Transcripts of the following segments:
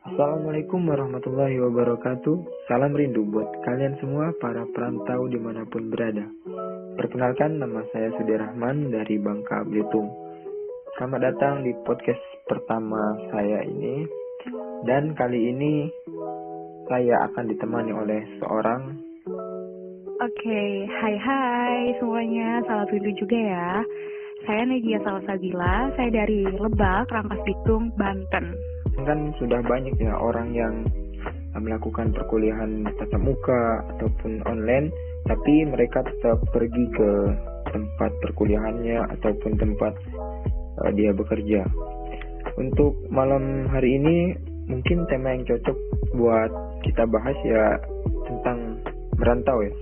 Assalamualaikum warahmatullahi wabarakatuh. Salam rindu buat kalian semua para perantau dimanapun berada. Perkenalkan, nama saya Sudirahman dari Bangka Belitung. Selamat datang di podcast pertama saya ini. Dan kali ini saya akan ditemani oleh seorang. Oke, hai semuanya, salam rindu juga ya. Saya Nadia Salsabila, saya dari Lebak, Rangkas Bitung, Banten. Kan sudah banyak ya orang yang melakukan perkuliahan tatap muka ataupun online, tapi mereka tetap pergi ke tempat perkuliahannya ataupun tempat dia bekerja. Untuk malam hari ini mungkin tema yang cocok buat kita bahas ya tentang merantau ya.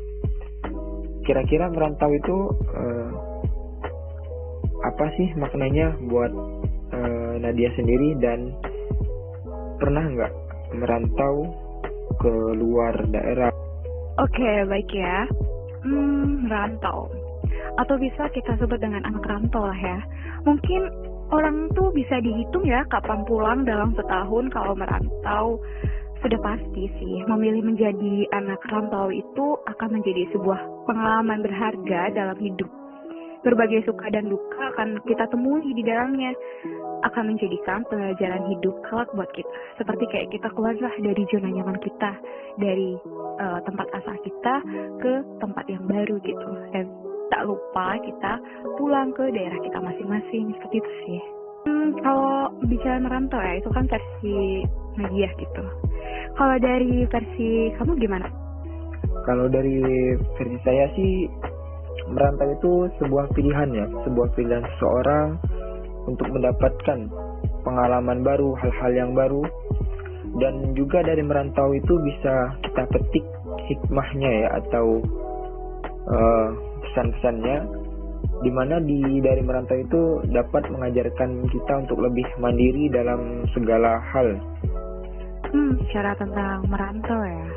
Kira-kira merantau itu apa sih maknanya buat Nadia sendiri, dan pernah nggak merantau ke luar daerah? Oke, baik ya. Merantau, atau bisa kita sebut dengan anak rantau lah ya. Mungkin orang tuh bisa dihitung ya kapan pulang dalam setahun. Kalau merantau sudah pasti sih, memilih menjadi anak rantau itu akan menjadi sebuah pengalaman berharga dalam hidup. Berbagai suka dan duka akan kita temui di dalamnya, akan menjadikan pelajaran hidup kelak buat kita. Seperti kayak kita keluarlah dari zona nyaman kita, dari tempat asal kita ke tempat yang baru gitu. Dan tak lupa kita pulang ke daerah kita masing-masing, seperti itu sih. Kalau bicara merantau ya, itu kan versi Nadia gitu. Kalau dari versi kamu gimana? Kalau dari versi saya sih, merantau itu sebuah pilihan ya, sebuah pilihan seseorang untuk mendapatkan pengalaman baru, hal-hal yang baru. Dan juga dari merantau itu bisa kita petik hikmahnya ya, atau pesan-pesannya, dimana dari merantau itu dapat mengajarkan kita untuk lebih mandiri dalam segala hal. Bicara tentang merantau ya,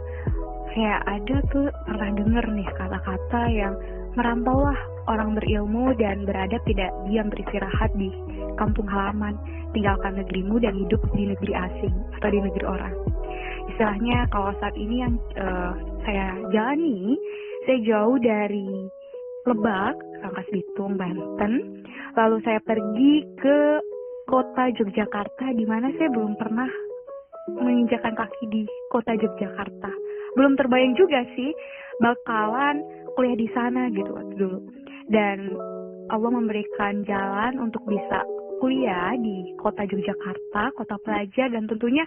kayak ada tuh pernah denger nih kata-kata yang merantaulah orang berilmu dan beradab, tidak diam beristirahat di kampung halaman, tinggalkan negerimu dan hidup di negeri asing atau di negeri orang. Istilahnya kalau saat ini yang saya jalani, saya jauh dari Lebak, Rangkas Bitung, Banten, lalu saya pergi ke kota Yogyakarta, di mana saya belum pernah menginjakan kaki di kota Yogyakarta. Belum terbayang juga sih bakalan kuliah di sana gitu waktu dulu. Dan Allah memberikan jalan untuk bisa kuliah di kota Yogyakarta, kota pelajar, dan tentunya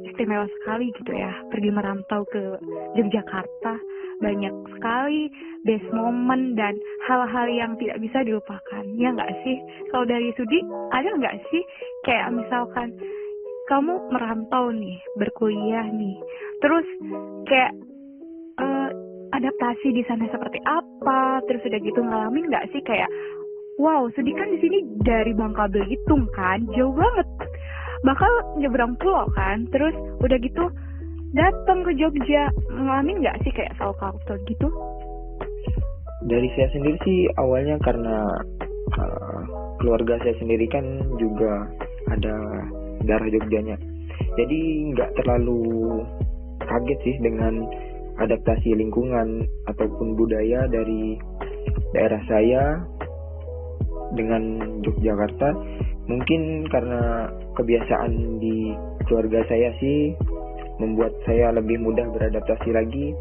istimewa sekali gitu ya. Pergi merantau ke Yogyakarta, banyak sekali best moment dan hal-hal yang tidak bisa dilupakan. Ya nggak sih? Kalau dari Sudi, ada nggak sih kayak misalkan kamu merantau nih, berkuliah nih, terus kayak adaptasi di sana seperti apa, terus udah gitu ngalamin nggak sih kayak, wow, Sudi kan di sini dari Bangka Belitung kan, jauh banget, bakal nyebrang pulau kan, terus udah gitu datang ke Jogja, ngalamin nggak sih kayak culture gitu? Dari saya sendiri sih awalnya karena keluarga saya sendiri kan juga ada darah Jogjanya, jadi nggak terlalu kaget sih dengan adaptasi lingkungan ataupun budaya dari daerah saya dengan Yogyakarta. Mungkin karena kebiasaan di keluarga saya sih membuat saya lebih mudah beradaptasi lagi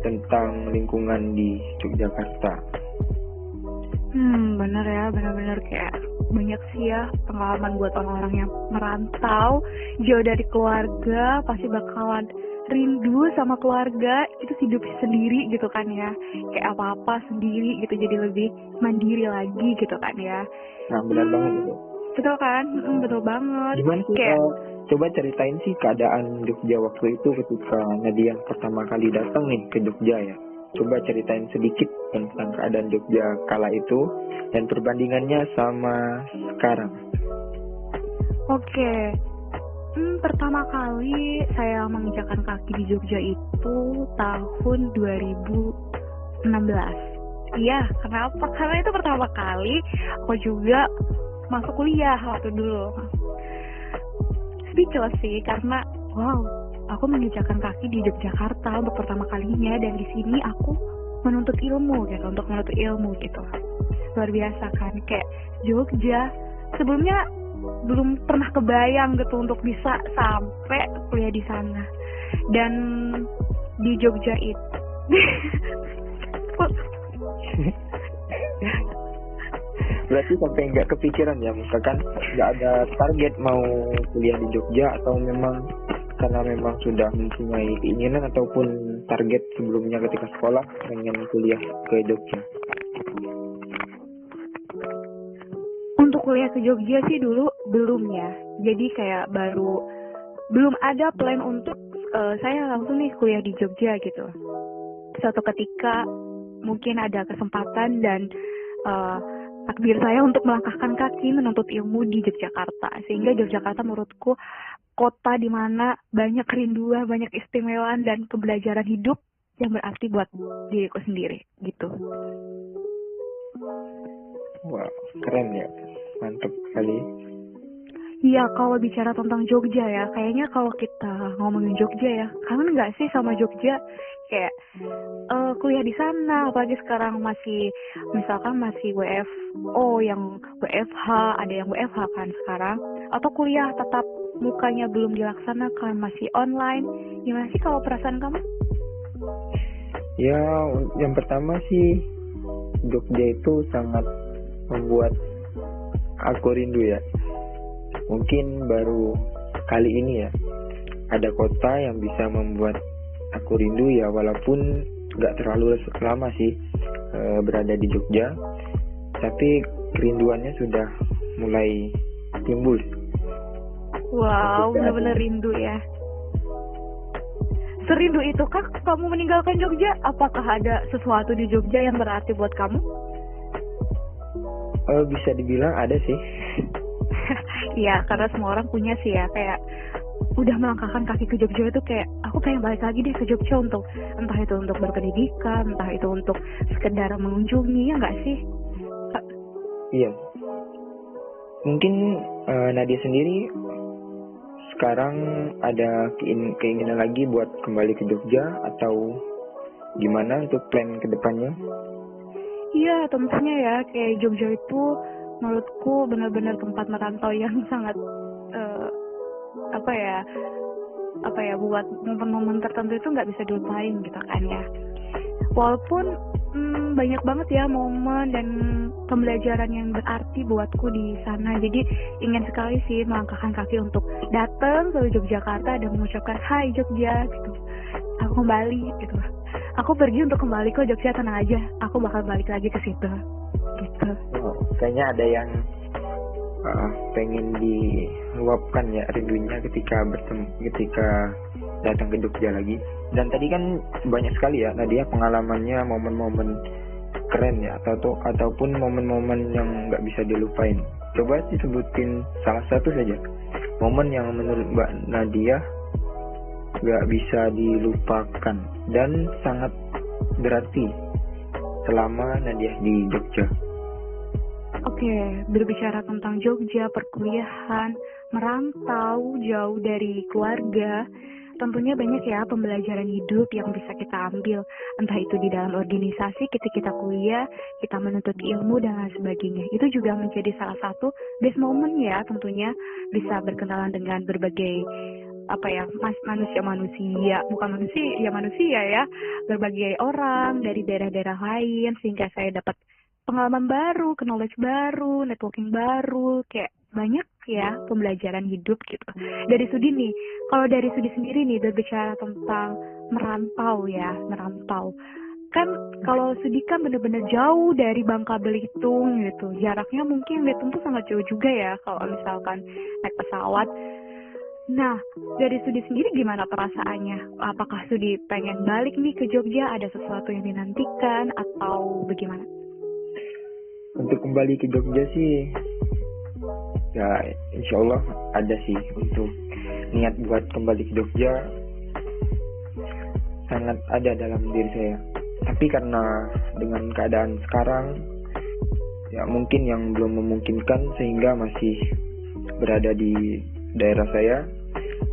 tentang lingkungan di Yogyakarta. Bener ya, benar-benar kayak banyak sih ya pengalaman buat orang-orang yang merantau jauh dari keluarga, pasti bakalan rindu sama keluarga, itu hidup sendiri gitu kan ya, kayak apa-apa sendiri gitu, jadi lebih mandiri lagi gitu kan ya. Nah, benar banget itu. Betul kan? Betul banget. Gimana sih, kayak coba ceritain sih keadaan Jogja waktu itu ketika Nadia pertama kali datang nih ke Jogja ya. Coba ceritain sedikit tentang keadaan Jogja kala itu dan perbandingannya sama sekarang. Oke. Pertama kali saya menginjakan kaki di Jogja itu tahun 2016. Iya, kenapa? Karena itu pertama kali aku juga masuk kuliah waktu dulu. speechless sih, karena wow, aku menginjakan kaki di Yogyakarta untuk pertama kalinya, dan di sini aku menuntut ilmu gitu, untuk menuntut ilmu gitu. Luar biasa kan, kayak Jogja sebelumnya belum pernah kebayang gitu untuk bisa sampai kuliah di sana. Dan di Jogja itu berarti sampai nggak kepikiran ya, misalkan nggak ada target mau kuliah di Jogja, atau memang karena memang sudah mempunyai keinginan ataupun target sebelumnya ketika sekolah pengen kuliah ke Jogja? Untuk kuliah ke Jogja sih dulu belum ya, jadi kayak belum ada plan untuk saya langsung nih kuliah di Jogja gitu. Suatu ketika mungkin ada kesempatan dan takdir saya untuk melangkahkan kaki menuntut ilmu di Yogyakarta, sehingga Yogyakarta menurutku kota di mana banyak kerinduan, banyak istimewaan dan pembelajaran hidup yang berarti buat diriku sendiri gitu. Wah, keren ya, mantap sekali. Iya, kalau bicara tentang Jogja ya, kayaknya kalau kita ngomongin Jogja ya, kangen nggak sih sama Jogja? Kayak kuliah di sana, apalagi sekarang misalkan masih WFO, yang WFH, ada yang WFH kan sekarang, atau kuliah tetap mukanya belum dilaksanakan, masih online. Gimana sih kalau perasaan kamu? Ya, yang pertama sih Jogja itu sangat membuat aku rindu ya. Mungkin baru kali ini ya ada kota yang bisa membuat aku rindu ya, walaupun nggak terlalu lama sih berada di Jogja, tapi kerinduannya sudah mulai timbul. Wow, benar-benar rindu ya. Serindu itu kah kamu meninggalkan Jogja? Apakah ada sesuatu di Jogja yang berarti buat kamu? Bisa dibilang ada sih. Iya, karena semua orang punya sih ya, kayak udah melangkahkan kaki ke Jogja itu kayak aku pengen balik lagi deh ke Jogja, untuk entah itu untuk berpendidikan, entah itu untuk sekedar mengunjungi, ya nggak sih? Iya. Mungkin Nadia sendiri sekarang ada keinginan lagi buat kembali ke Jogja, atau gimana untuk plan ke depannya? Iya, tentunya ya, kayak Jogja itu menurutku benar-benar tempat merantau yang sangat buat momen-momen tertentu itu nggak bisa dilupain gitu kan ya. Walaupun banyak banget ya momen dan pembelajaran yang berarti buatku di sana, jadi ingin sekali sih melangkahkan kaki untuk datang ke Yogyakarta dan mengucapkan hai Jogja gitu. Aku kembali gitu. Aku pergi untuk kembali ke Jogja, tenang aja, aku bakal balik lagi ke situ gitu. Kayaknya ada yang pengen diluapkan ya rindunya ketika datang ke Jogja lagi. Dan tadi kan banyak sekali ya Nadia pengalamannya, momen-momen keren ya, ataupun momen-momen yang nggak bisa dilupain. Coba disebutin salah satu saja momen yang menurut Mbak Nadia nggak bisa dilupakan dan sangat berarti selama Nadia di Jogja. Oke, berbicara tentang Jogja, perkuliahan, merantau jauh dari keluarga, tentunya banyak ya pembelajaran hidup yang bisa kita ambil, entah itu di dalam organisasi ketika kita kuliah, kita menuntut ilmu dan lain sebagainya. Itu juga menjadi salah satu best moment ya, tentunya bisa berkenalan dengan berbagai manusia ya, berbagai orang dari daerah-daerah lain, sehingga saya dapat pengalaman baru, knowledge baru, networking baru, kayak banyak ya pembelajaran hidup gitu. Dari Sudi nih, kalau dari Sudi sendiri nih berbicara tentang merantau. Kan kalau Sudi kan benar-benar jauh dari Bangka Belitung gitu. Jaraknya mungkin Belitung tuh sangat jauh juga ya kalau misalkan naik pesawat. Nah, dari Sudi sendiri gimana perasaannya? Apakah Sudi pengen balik nih ke Jogja? Ada sesuatu yang dinantikan atau bagaimana? Untuk kembali ke Jogja sih, ya insya Allah ada sih untuk niat buat kembali ke Jogja, sangat ada dalam diri saya. Tapi karena dengan keadaan sekarang, ya mungkin yang belum memungkinkan sehingga masih berada di daerah saya.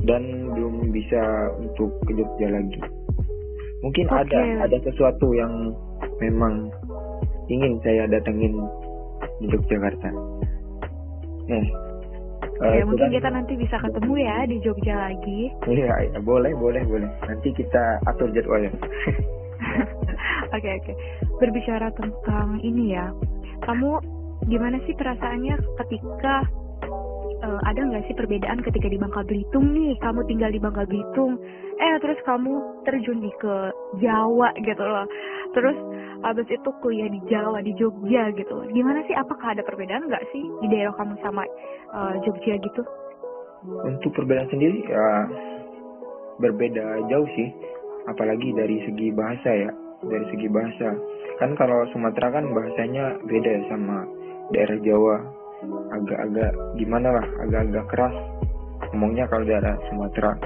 dan belum bisa untuk ke Jogja lagi. Mungkin Oke. ada sesuatu yang memang ingin saya datengin di Yogyakarta. Mungkin kita nanti bisa ketemu ya di Jogja lagi. Iya, boleh. Nanti kita atur jadwalnya. Oke. Berbicara tentang ini ya, kamu gimana sih perasaannya ketika ada nggak sih perbedaan ketika di Bangka Belitung nih, kamu tinggal di Bangka Belitung, terus kamu terjun nih ke Jawa gitu loh, terus habis itu kuliah di Jawa, di Jogja gitu loh. Gimana sih, apakah ada perbedaan nggak sih di daerah kamu sama Jogja gitu? Untuk perbedaan sendiri ya berbeda jauh sih, apalagi dari segi bahasa ya. Dari segi bahasa, kan kalau Sumatera kan bahasanya beda ya sama daerah Jawa, agak-agak gimana lah, agak-agak keras ngomongnya kalau daerah Sumatera.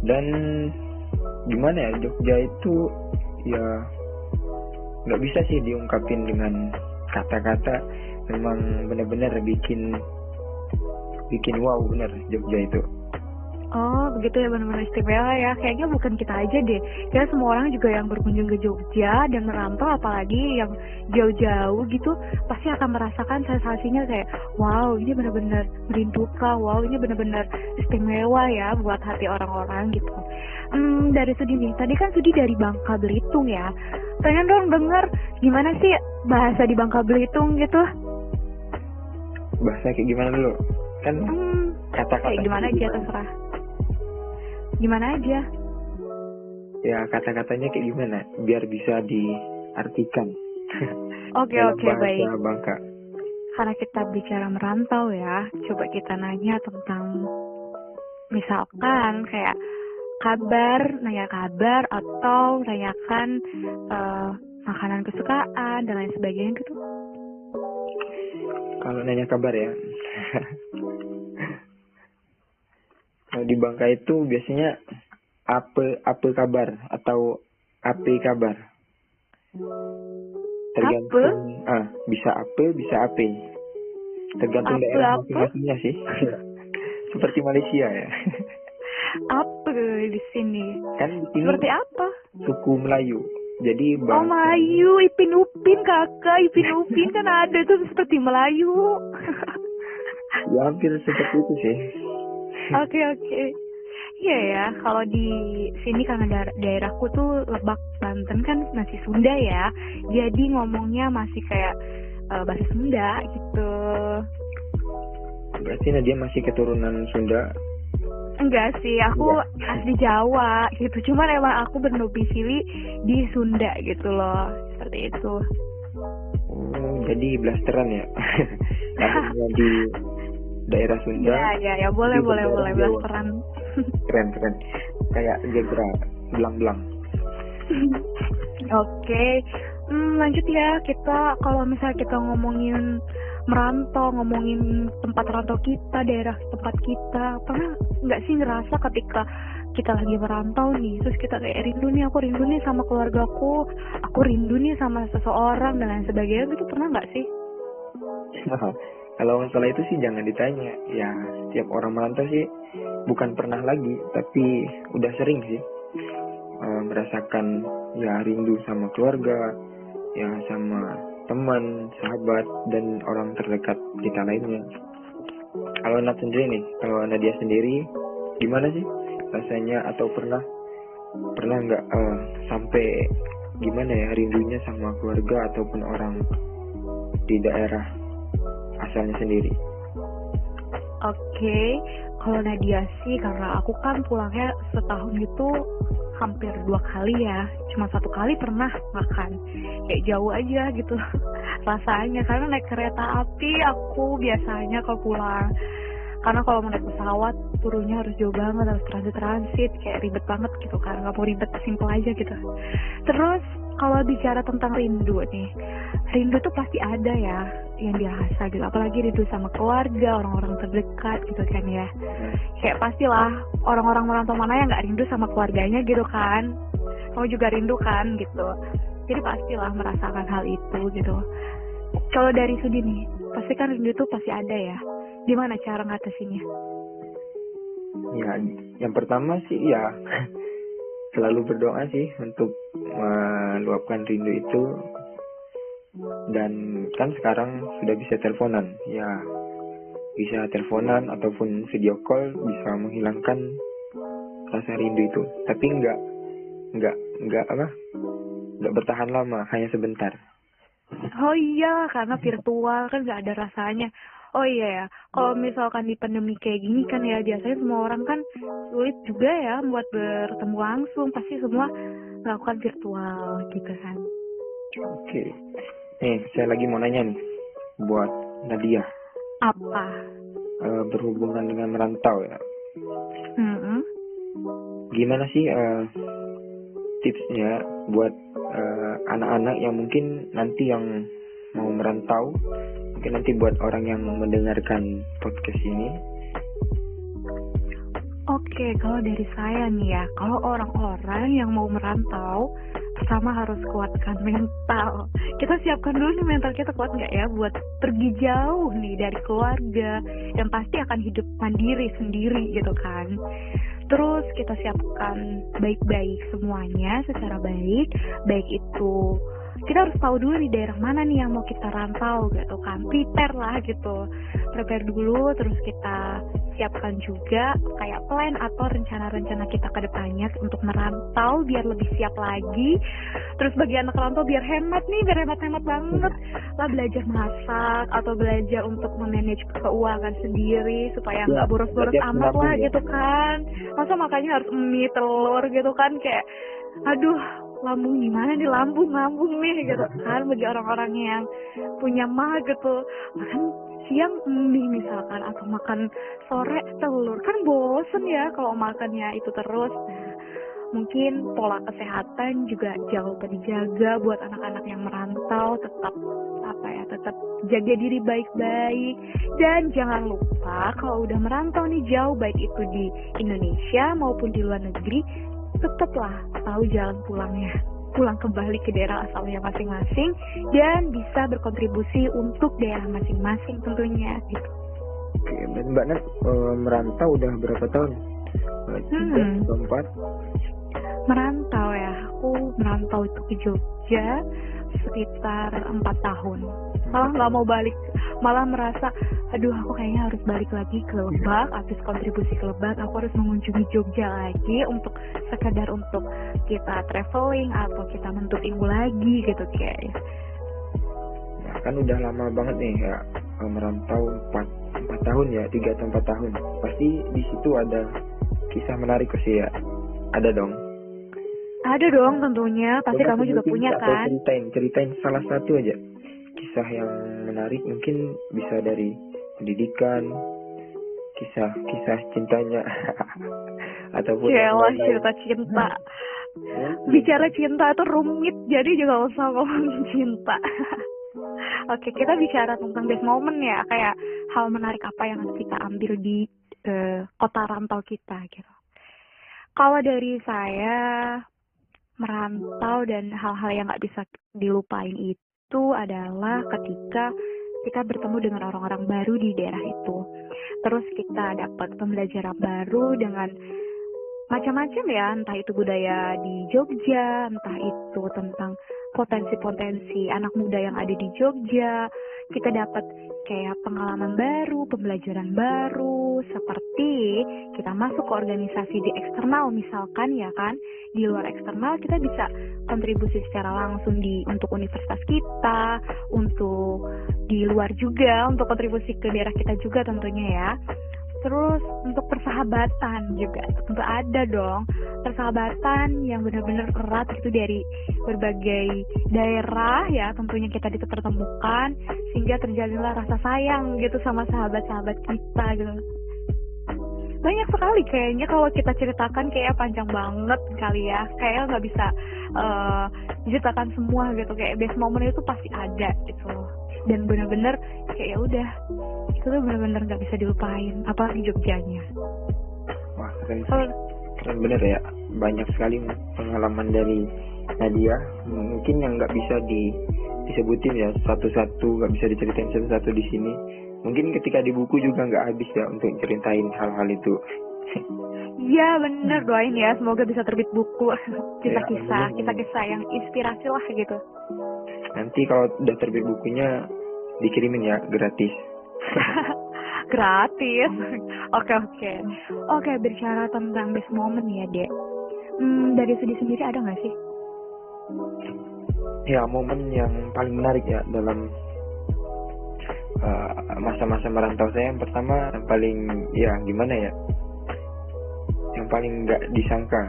Dan gimana ya, Jogja itu ya nggak bisa sih diungkapin dengan kata-kata, memang benar-benar bikin wow bener Jogja itu. Oh begitu ya, benar-benar istimewa ya. Kayaknya bukan kita aja deh, kayak semua orang juga yang berkunjung ke Jogja dan merantau, apalagi yang jauh-jauh gitu, pasti akan merasakan sensasinya kayak wow ini benar-benar merindukan, wow ini benar-benar istimewa ya buat hati orang-orang gitu. Dari Sudi nih, tadi kan Sudi dari Bangka Belitung ya, pengen dong denger gimana sih bahasa di Bangka Belitung gitu. Bahasa kayak gimana dulu? Kan kata-kata kayak gimana aja terserah. Gimana aja? Ya kata-katanya kayak gimana biar bisa diartikan. Oke, baik. Bangka. Karena kita bicara merantau ya, coba kita nanya tentang misalkan kayak nanya kabar atau tanyakan makanan kesukaan dan lain sebagainya gitu. Kalau nanya kabar ya. Kalau di Bangka itu biasanya apa kabar atau ape kabar. Tergantung bisa ape. Tergantung daerah masing-masingnya sih. Seperti Malaysia ya. Apa di sini? Kan di sini seperti apa? Suku Melayu. Jadi Melayu, Ipin Upin kakak, Ipin Upin kan ada tuh seperti Melayu. Ya hampir seperti itu sih. Oke. Iya ya, kalau di sini karena daerahku tuh Lebak Banten kan masih Sunda ya, jadi ngomongnya masih kayak bahasa Sunda gitu. Berarti Nadia masih keturunan Sunda? Enggak sih, aku asli Jawa gitu, cuman emang aku berdomisili di Sunda gitu loh, seperti itu. Oh, jadi blasteran ya? Yang di daerah Sunda. Ya, boleh blasteran. Keren. Kayak zebra, belang-belang. Oke. Lanjut ya, kita kalau misalnya kita ngomongin merantau, ngomongin tempat rantau kita, daerah tempat kita, pernah nggak sih ngerasa ketika kita lagi merantau nih, terus kita kayak aku rindu nih sama keluargaku, aku rindu nih sama seseorang dan lain sebagainya, gitu pernah nggak sih? Kalau masalah itu sih jangan ditanya. Ya setiap orang merantau sih bukan pernah lagi, tapi udah sering sih merasakan ya rindu sama keluarga, ya sama teman, sahabat, dan orang terdekat kita lainnya. Kalau Nadia sendiri gimana sih rasanya, atau pernah nggak sampai gimana ya rindunya sama keluarga ataupun orang di daerah asalnya sendiri? Oke, kalau Nadia sih karena aku kan pulangnya setahun itu hampir 2 kali ya, cuma 1 kali pernah makan kayak jauh aja gitu rasanya, karena naik kereta api aku biasanya kalau pulang, karena kalau mau naik pesawat turunnya harus jauh banget, harus transit kayak ribet banget gitu kan, nggak mau ribet, simpel aja gitu. Terus kalau bicara tentang rindu nih, rindu tuh pasti ada ya yang dirasa gitu, apalagi rindu sama keluarga, orang-orang terdekat gitu kan ya. Kayak pastilah orang-orang merantau mana yang nggak rindu sama keluarganya gitu kan, kamu juga rindu kan gitu, jadi pastilah merasakan hal itu gitu. Kalau dari Sudi nih, pasti kan rindu tuh pasti ada ya, gimana cara ngatasinnya? Ya, yang pertama sih ya selalu berdoa sih untuk meluapkan rindu itu. Dan kan sekarang sudah bisa teleponan, ya bisa teleponan ataupun video call bisa menghilangkan rasa rindu itu. Tapi nggak bertahan lama, hanya sebentar. Oh iya, karena virtual kan nggak ada rasanya. Oh iya ya, kalau misalkan di pandemi kayak gini kan ya, biasanya semua orang kan sulit juga ya buat bertemu langsung. Pasti semua melakukan virtual gitu kan. Oke. Saya lagi mau nanya nih buat Nadia. Apa? Berhubungan dengan merantau ya. Gimana sih tipsnya buat anak-anak yang mungkin nanti yang mau merantau, mungkin nanti buat orang yang mendengarkan podcast ini? Oke, kalau dari saya nih ya, kalau orang-orang yang mau merantau, pertama harus kuatkan mental. Kita siapkan dulu nih mental kita kuat nggak ya buat pergi jauh nih dari keluarga yang pasti akan hidup mandiri sendiri gitu kan. Terus kita siapkan baik-baik semuanya secara baik itu kita harus tahu dulu di daerah mana nih yang mau kita rantau gitu kan. Prepare dulu, terus kita siapkan juga kayak plan atau rencana-rencana kita ke depannya untuk merantau biar lebih siap lagi. Terus bagi anak rantau biar hemat banget lah, belajar masak atau belajar untuk memanage keuangan sendiri supaya nggak boros-boros amat lah gitu kan. Masa makanya harus mie telur gitu kan, kayak aduh lambung gimana nih, lambung nih gitu kan. Bagi orang-orang yang punya mah gitu, makan siang mie misalkan atau makan sore telur kan bosen ya kalau makannya itu terus. Nah, mungkin pola kesehatan juga jangan lupa dijaga buat anak-anak yang merantau, tetap jaga diri baik-baik. Dan jangan lupa kalau udah merantau nih jauh, baik itu di Indonesia maupun di luar negeri, tetaplah tahu jalan pulang kembali ke daerah asalnya masing-masing dan bisa berkontribusi untuk daerah masing-masing tentunya gitu. Oke, Mbak Nat merantau udah berapa tahun? 3 atau 4? Merantau ya, aku merantau itu ke Jogja sekitar 4 tahun. Malah nggak mau balik, malah merasa aduh aku kayaknya harus balik lagi ke Lebak, habis kontribusi ke Lebak aku harus mengunjungi Jogja lagi untuk sekedar untuk kita traveling atau kita menuntut ilmu lagi gitu guys. Ya kan udah lama banget nih ya merantau 4 tahun ya, 3 atau 4 tahun. Pasti di situ ada kisah menarik sih ya. Ada dong. Ada dong tentunya, pasti kamu juga punya kan. Ceritain salah satu aja kisah yang menarik, mungkin bisa dari pendidikan, kisah cintanya ataupun cerita cinta. Bicara cinta itu rumit, jadi juga usah ngomongin cinta. Oke, kita bicara tentang best moment ya, kayak hal menarik apa yang harus kita ambil di kota rantau kita gitu. Kalau dari saya merantau dan hal-hal yang nggak bisa dilupain itu adalah ketika kita bertemu dengan orang-orang baru di daerah itu. Terus kita dapat pembelajaran baru dengan macam-macam ya, entah itu budaya di Jogja, entah itu tentang potensi-potensi anak muda yang ada di Jogja. Kita dapat kayak pengalaman baru, pembelajaran baru, seperti kita masuk ke organisasi di eksternal misalkan ya kan. Di luar eksternal kita bisa kontribusi secara langsung untuk universitas kita, untuk di luar juga, untuk kontribusi ke daerah kita juga tentunya ya. Terus untuk persahabatan juga tentu ada dong, persahabatan yang benar-benar erat itu dari berbagai daerah ya, tentunya kita dipertemukan sehingga terjalinlah rasa sayang gitu sama sahabat-sahabat kita gitu. Banyak sekali kayaknya kalau kita ceritakan, kayak panjang banget kali ya, kayak nggak bisa diceritakan semua gitu. Kayak best moment itu pasti ada gitu loh, dan benar-benar kayak ya udah itu tuh benar-benar nggak bisa dilupain, apalagi Jogjanya. Wah keren bener ya, banyak sekali pengalaman dari Nadia, mungkin yang nggak bisa disebutin ya satu-satu, nggak bisa diceritain satu-satu di sini. Mungkin ketika di buku juga nggak habis ya untuk ceritain hal-hal itu. Iya bener, doain ya semoga bisa terbit buku Ya, kisah-kisah yang inspirasi lah gitu. nanti kalau udah terbit bukunya dikirimin ya gratis. Gratis. Oke, bicara tentang this moment ya Dek. Dari Sudi sendiri ada nggak sih? Ya, momen yang paling menarik ya dalam masa-masa merantau saya, yang pertama yang paling ya gimana ya, yang paling nggak disangka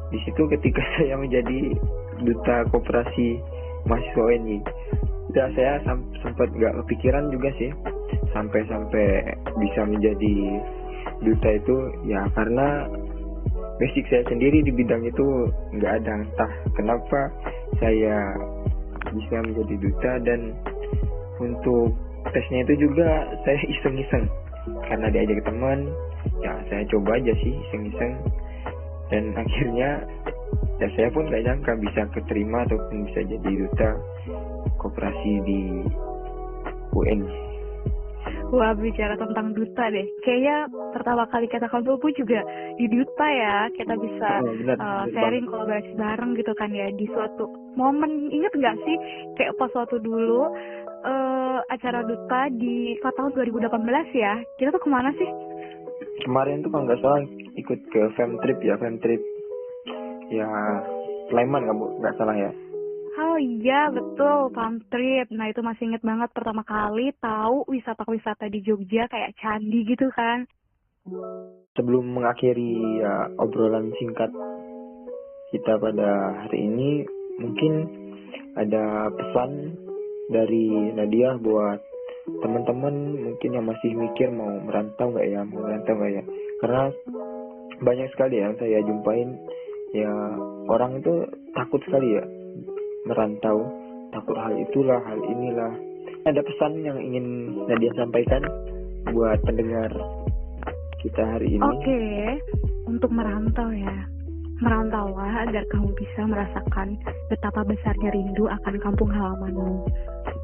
di situ ketika saya menjadi duta koperasi mahasiswa UNY. Ya, saya sempat nggak kepikiran juga sih sampai bisa menjadi duta itu, ya karena basic saya sendiri di bidang itu nggak ada. Entah kenapa saya bisa menjadi duta, dan untuk tesnya itu juga saya iseng-iseng karena diajak teman, ya saya coba aja sih iseng-iseng, dan akhirnya ya saya pun nggak nyangka bisa keterima ataupun bisa jadi duta koperasi di UN. Wah, bicara tentang duta deh, kayaknya pertama kali kita kumpul pun juga di duta ya, kita bisa sharing kolaborasi bareng gitu kan ya di suatu momen. Ingat nggak sih kayak pas waktu dulu acara duta di tahun 2018 ya, kita tuh kemana sih? Kemarin tuh kalau nggak salah ikut ke fam trip ya Sleman nggak salah ya. Oh iya betul, farm trip. Nah itu masih inget banget pertama kali tahu wisata-wisata di Jogja kayak candi gitu kan. Sebelum mengakhiri ya obrolan singkat kita pada hari ini, mungkin ada pesan dari Nadia buat teman-teman mungkin yang masih mikir mau merantau nggak ya, karena banyak sekali yang saya jumpain ya, orang itu takut sekali ya merantau, takut hal itulah hal inilah. Ada pesan yang ingin Nadia sampaikan buat pendengar kita hari ini? Oke, untuk merantau ya, merantaulah agar kamu bisa merasakan betapa besarnya rindu akan kampung halamanmu,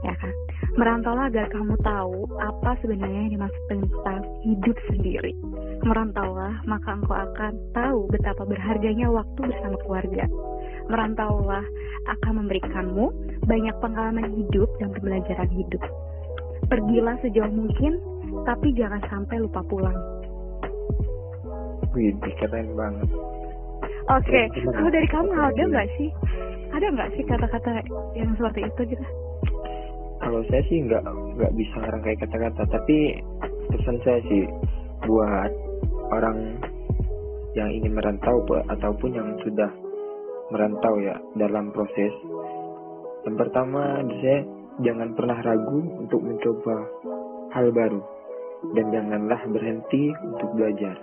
ya kan? Merantaulah agar kamu tahu apa sebenarnya yang dimaksud tentang hidup sendiri. Merantaulah maka engkau akan tahu betapa berharganya waktu bersama keluarga. Merantaulah akan memberikanmu banyak pengalaman hidup dan pembelajaran hidup. Pergilah sejauh mungkin, tapi jangan sampai lupa pulang. Wih, keren banget. Oke, kalau dari kamu ada nggak sih kata-kata yang seperti itu gitu? Kalau saya sih nggak bisa ngerangkai kata-kata, tapi pesan saya sih buat orang yang ingin merantau ataupun yang sudah merantau ya dalam proses. Yang pertama, saya jangan pernah ragu untuk mencoba hal baru, dan janganlah berhenti untuk belajar,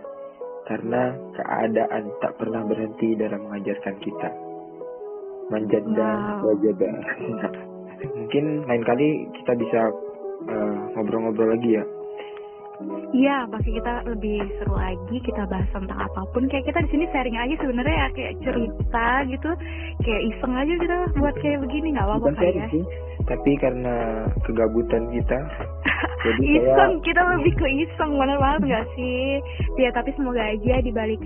karena keadaan tak pernah berhenti dalam mengajarkan kita. Manjada, wajada. Mungkin lain kali kita bisa ngobrol-ngobrol lagi ya. Iya, pasti kita lebih seru lagi, kita bahas tentang apapun. Kayak kita di sini sharing aja sebenarnya ya, kayak cerita gitu, kayak iseng aja kita buat kayak begini, nggak apa-apa kan ya? Sih, tapi karena kegabutan kita, jadi iseng, kita lebih ke iseng, bener banget nggak sih? Ya, tapi semoga aja di balik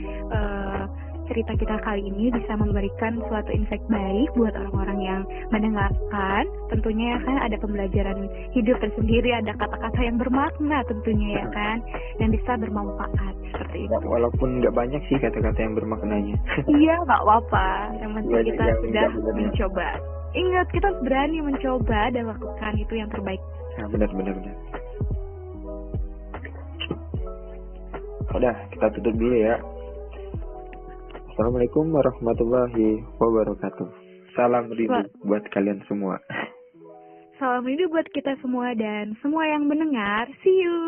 cerita kita kali ini bisa memberikan suatu insight baik buat orang-orang yang mendengarkan. Tentunya ya kan ada pembelajaran hidup tersendiri, ada kata-kata yang bermakna tentunya ya kan, dan bisa bermanfaat seperti itu. Walaupun nggak banyak sih kata-kata yang bermaknanya. Iya, nggak apa-apa. Yang penting kita sudah mencoba. Ingat, kita harus berani mencoba dan lakukan itu yang terbaik. Nah, benar. Udah, kita tutup dulu ya. Assalamualaikum warahmatullahi wabarakatuh. Salam rindu buat kalian semua. Salam rindu buat kita semua dan semua yang mendengar. See you.